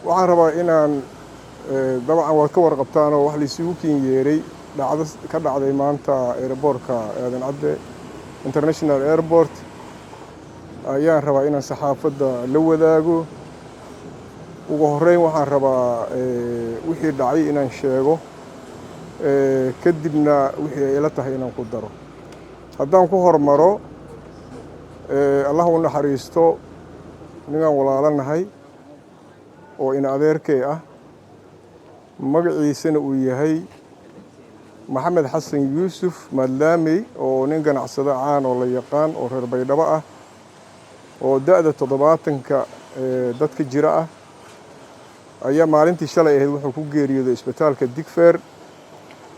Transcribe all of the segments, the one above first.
waxaan rabaa inaan dabcan waad ka warqabtaan oo wax la isugu kinyeeray dhacdo ka dhacday maanta airportka aadan cadde international airport ayaan rabaa inaan saxaafadda la wadaago ugu horreyn waxaan rabaa wixii dhacay inaan sheego kadibna wixii ay ila tahay inaan ku daro haddaan ku hormaro allah u naxariisto ninaan walaalanahay oo in adeerkay ah magaciisana uu yahay maxamed xasan yuusuf madlaamey oo nin ganacsado caan oo la yaqaan oo reer baydhabo ah oo da'da 70-ka dadka jira ah ayaa maalintii shalay ahayd wuxuu ku geeriyooday isbitaalka Digfaar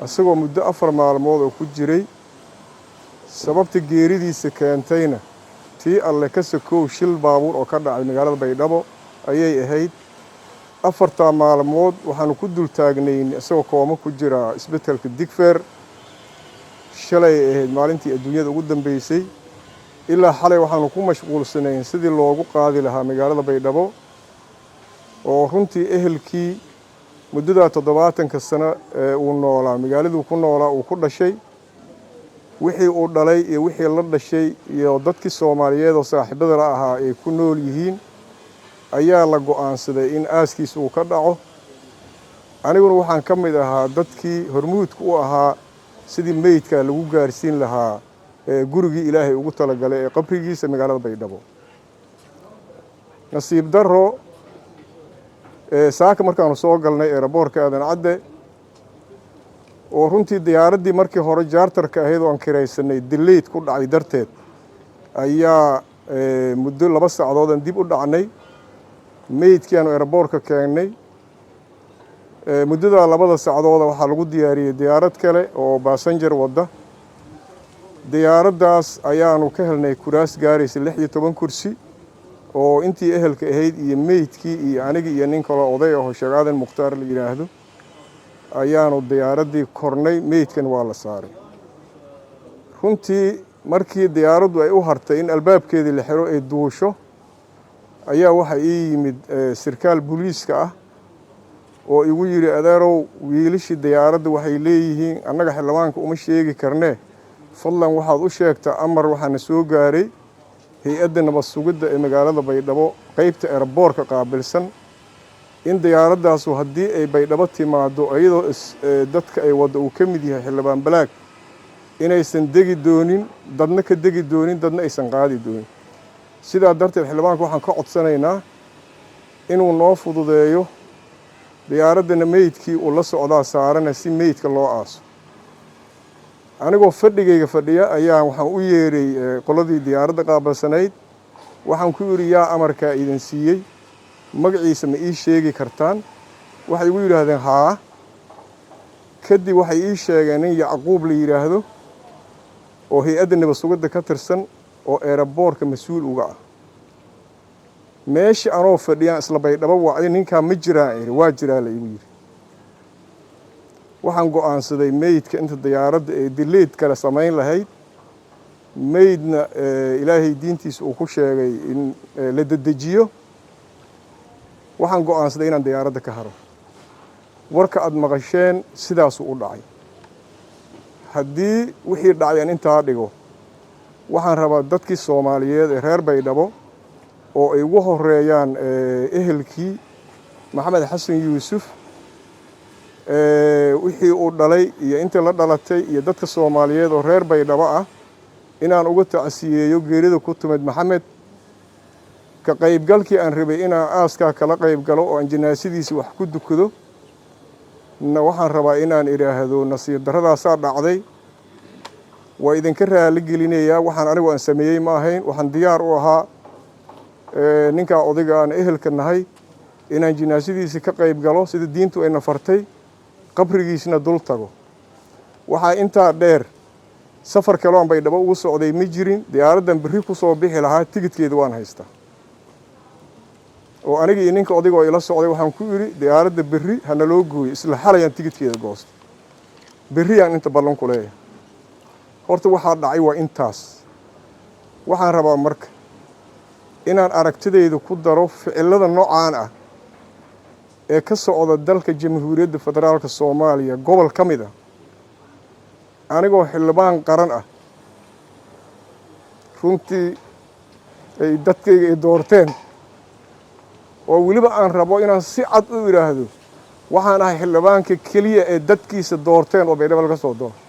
asagoo muddo 4 maalmood oo ku jiray sababta geeridiisa keentayna tii alle ka sokow shil baabuur oo ka dhacay magaalada Baydhabo ayay ahayd 4 maalmood waxaanu ku dul taagnayn asagoo kooma ku jira isbitaalka Digfaar shalay ahayd maalintii adduunyada ugu dambeysay ilaa xalay waxaanu ku mashquulsanayn sidii loogu qaadi lahaa magaalada Baydhabo oo runtii ehelkii muddada 70 sano uu noolaa magaaladuu ku noolaa uu ku dhashay wixii uu dhalay iyo wixii la dhashay iyo dadkii Soomaaliyeed oo saaxiibada la ahaa ay ku nool yihiin ayaa la go'aansaday in aaskiisa uu ka dhaco aniguna waxaan ka mid ahaa dadkii hormuudka u ahaa sidii meydka lagu gaarsiin lahaa gurigii Ilaahay ugu talagalay ee qabrigiisa magaalada Baydhabo nasiib darro saaka markaanu soo galnay airportka aadan cadde oo runtii diyaaraddii markii hore jaartarka ahayd oo aan kiraysanay dileyd ku dhacay darteed ayaa muddo 2 saacadood aan dib u dhacnay meydkii aanu airportka keenay muddada 2 saacadood waxaa lagu diyaariyay diyaarad kale oo passenger wada diyaaraddaas ayaanu ka helnay kuraas gaaraysa 16 kursi oo intii ehelka ahayd iyo meydkii iyo aniga iyo nin kale oday oo shaqaadan Mukhtaar la yiraahdo ayaanu diyaaradii kornay meydkan waa la saaray runtii markii diyaaraddu ay u hartay in albaabkeedii la xiro ay duusho ayaa waxa ii yimid sarkaal booliiska ah oo igu yiri adeerow wiilashii diyaaradda waxay leeyihiin annaga xildhibaanka uma sheegi karnee fadlan waxaad u sheegtaa amar waxaana soo gaaray hay-adda nabad sugidda ee magaalada Baydhabo qaybta airportka qaabilsan in diyaaraddaas haddii ay Baydhabo timaado iyadoo dadka ay wada uu ka mid yahay xildhibaan balaag inaysan degi doonin dadna ka degi doonin dadna aysan qaadi doonin sidaa darteed xildhibaanka waxaan ka codsanaynaa inuu noo fududeeyo diyaaraddana meydkii uu la socdaa saarana si meydka loo aaso anigoo fadhigayga fadhiya ayaa waxaan u yeeray qoladii diyaaradda qaabilsanayd waxaan ku yiri yaa amarka idin siiyay magaciisa ma ii sheegi kartaan waxay igu yiraahdeen haa kadib waxay ii sheegeen in Yacquub la yiraahdo oo hay-adda nabad sugidda ka tirsan oo airportka mas'uul uga ah meeshii anoo fadhiyaan isla Baydhabo wacdi ninka ma jiraan waa jiraa la igu yiri waxaan go'aansaday meydka inta diyaaradda ee dileed kala samayn lahayd meydna Ilaahay diintiisa uu ku sheegay in la dedejiyo waxaan go'aansaday inaan diyaaradda ka haro warka aad maqasheen sidaas u dhacay haddii wixii dhacay aan intaa dhigo waxaan rabaa dadkii Soomaaliyeed ee reer Baydhabo oo ay ugu horeeyaan ehelkii maxamed xasan yuusuf wixii uu dhalay iyo intii la dhalatay iyo dadka Soomaaliyeed oo reer Baydhabo ah inaan uga tacsiyeeyo geerida ku timid maxamed ka qaybgalkii aan rabay inaan aaska kala qaybgalo oo aan janaasadiisa wax ku dukado waxaan rabaa inaan iraahdo nasiib daradaasa dhacday waa idinka raali gelinayaa waxaan anigu aan sameeyay ma ahayn waxaan diyaar u ahaa ninka odayga aan ehelka nahay inaan janaasadiisa ka qaybgalo sida diintu ay nafartay qabrigiisna dul tago waxa inta dheer safar kale oo Baydhabo ugu socday ma jirin diyaaraddan berri ku soo bixi lahaa tigidkeedu waan haystaa oo aniga iyo ninka odayga oo ila socday waxaan ku yiri diyaaradda berri hana loo gooyo isla xalayaan tigidkeeda goosto berri aan inta ballan ku leeyahay horta waxa dhacay waa intaas waxaan rabaa marka inaan aragtidayda ku daro ficilada noocaan ah ee ka socda dalka Jamhuuriyadda Federaalka Soomaaliya gobol ka mid ah anigoo xildhibaan qaran ah runtii ay dadkayga ay doorteen oo weliba aan rabo inaan si cad u iraahdo waxaan ahay xildhibaanka keliya ee dadkiisa doorteen oo Baydhabo laga soo doortay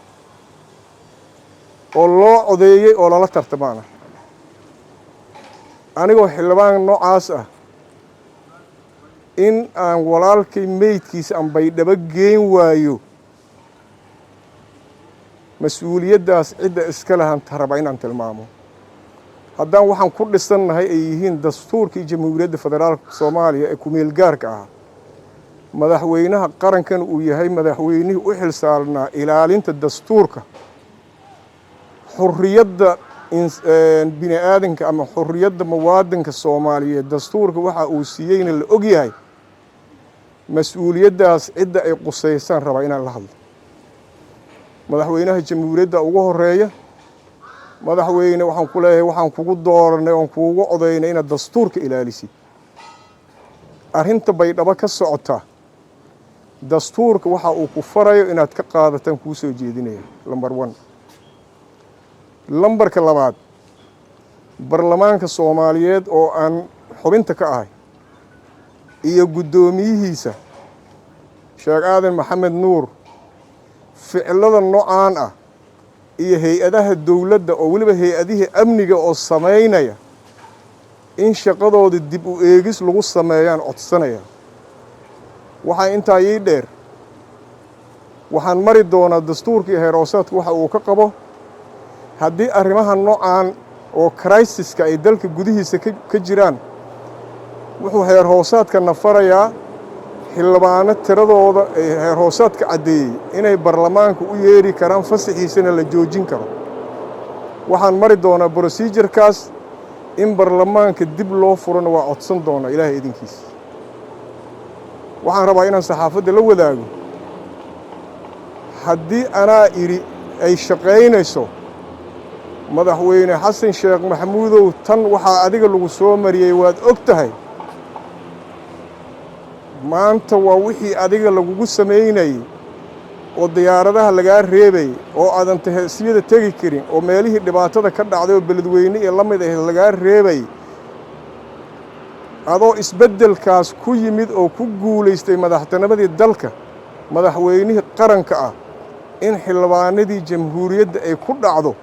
oo loo codeeyay oo lala tartamaana anigoo xildhibaan noocaas ah in aan walaalkay meydkiisa aan Baydhabo geen waayo mas-uuliyaddaas cidda iska lahan taraba inaan tilmaamo haddaan waxaan ku dhisannahay ay yihiin dastuurkii Jamhuuriyadda Federaalka Soomaaliya ee ku-meel gaarka ah madaxweynaha qarankan uu yahay madaxweynihii u xilsaarnaa ilaalinta dastuurka xurriyadda bini aadanka ama xurriyadda muwaadinka Soomaaliyeed dastuurka waxa uu siiyeyna la og yahay mas-uuliyaddaas cidda ay qusaysaan raba inaan la hadlo madaxweynaha jamhuuriyadda ugu horeeya madaxweyne waxaan ku leeyahay waxaan kugu dooranay oon kuugu codaynay inaad dastuurka ilaalisid arrinta Baydhabo ka socota dastuurka waxa uu ku farayo inaad ka qaadataan kuu soo jeedinaya lambar 1 lambarka labaad baarlamaanka Soomaaliyeed oo aan xubinta ka ahay iyo guddoomiyihiisa Sheekh Aadan Maxamed Nuur ficilada noocaan ah iyo hay'adaha dawladda oo waliba hay'adihii amniga oo sameynaya in shaqadooda dib u eegis lagu sameeyaan codsanaya waxa intaa ii dheer waxaan mari doonaa dastuurkii heeroosaadku waxa uu ka qabo haddii arrimaha noocaan oo crisis-ka ay dalka gudihiisa ka jiraan wuxuu heer hoosaadka nafarayaa xildhibaano tiradooda ay heer hoosaadka caddeeyey inay baarlamaanka u yeeri karaan fasaxiisana la joojin karo waxaan mari doonaa procedurekaas in baarlamaanka dib loo furana waa codsan doonaa ilaahay idinkiisa waxaan rabaa inaan saxaafadda la wadaago haddii anaa iri ay shaqaynayso madaxweyne xasan sheekh maxamuudow tan waxaa adiga lagu soo mariyey waad og tahay maanta waa wixii adiga lagugu sameynayay oo diyaaradaha lagaa reebay oo aadan tahasiyada tegi karin oo meelihii dhibaatada ka dhacday oo beledweyne iyo la mid ah lagaa reebay adoo isbeddelkaas ku yimid oo ku guulaystay madaxtinimadii dalka madaxweynihii qaranka ah in xildhibaanadii jamhuuriyadda ay ku dhacdo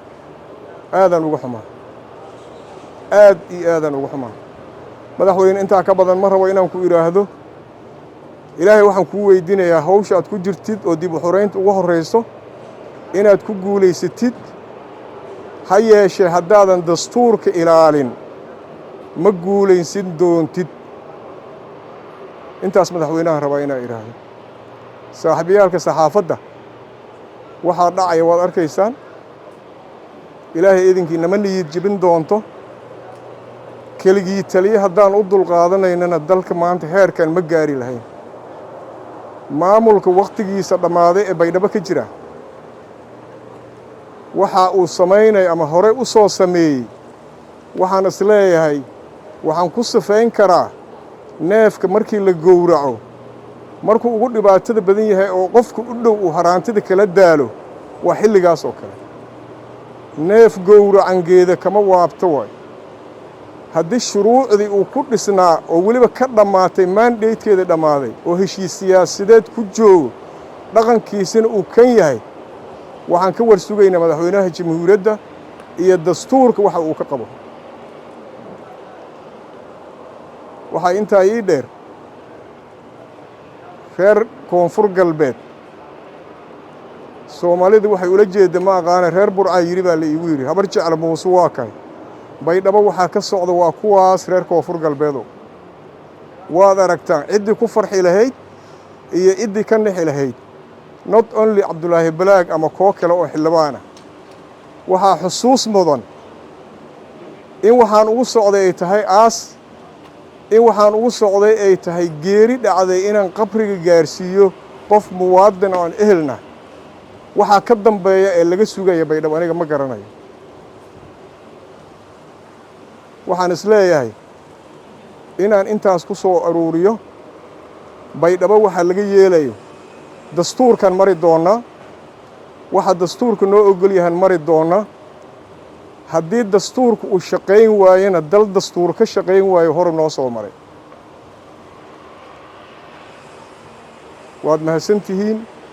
aadaan ugu xumaa aad iyo aadaan ugu xumaa madaxweyne intaa ka badan ma rabo inaan ku iraahdo ilaahay waxaan kuu weydiinayaa hawsha aad ku jirtid oo dib u xoreynta ugu horreyso inaad ku guulaysatid ha yeeshee haddaadan dastuurka ilaalin ma guulaysin doontid intaas madaxweynaha rabaa inaa idhaahdo saaxiibayaalka saxaafadda waxaa dhacaya waad arkaysaan ilaahay idinkii nama niyad jebin doonto keligii taliye haddaan u dulqaadanaynana dalka maanta heerkan ma gaari lahayn maamulka wakhtigiisa dhammaaday ee Baydhabo ka jira waxa uu samaynay ama hore u soo sameeyey waxaan is leeyahay waxaan ku sifayn karaa neefka markii la gowraco markuu ugu dhibaatada badan yahay oo qofku u dhow uu haraantida kala daalo waa xilligaas oo kale neef gowracangeeda kama waabto waay haddii shuruucdii uu ku dhisnaa oo weliba ka dhammaatay mandatekeeda dhammaaday oo heshiis siyaasadeed ku joogo dhaqankiisina uu kan yahay waxaan ka war sugaynaa madaxweynaha jamhuuriyadda iyo dastuurka waxa uu ka qabo waxaa intaa ii dheer reer koonfur galbeed Soomaalidu waxay ula jeedaa ma aqaan reer Burca yiri baa la iigu yiri habar jecel muuse waa kay Baydhabo waxa ka socda waa kuwaas reer koonfur galbeedo waad aragtaan cidii ku farxi lahayd iyo cidii ka nixi lahayd not only Cabdulaahi Balaag ama koo kale oo xildhibaana waxa xusuus mudan in waxaan ugu socday ay tahay in waxaan ugu socday ay tahay geeri dhacday inaan qabriga gaarsiiyo qof muwaadin oo ehelna waxa ka dambeeya ee laga sugaya Baydhabo aniga ma garanayo waxaan is leeyahay inaan intaas ku soo aruuriyo baydhabo waxaa laga yeelayo dastuurkan mari doona waxa dastuurku noo ogol yahan mari doona haddii dastuurku uu shaqayn waayana dal dastuur ka shaqayn waayo hor noo soo maray waad mahadsantihiin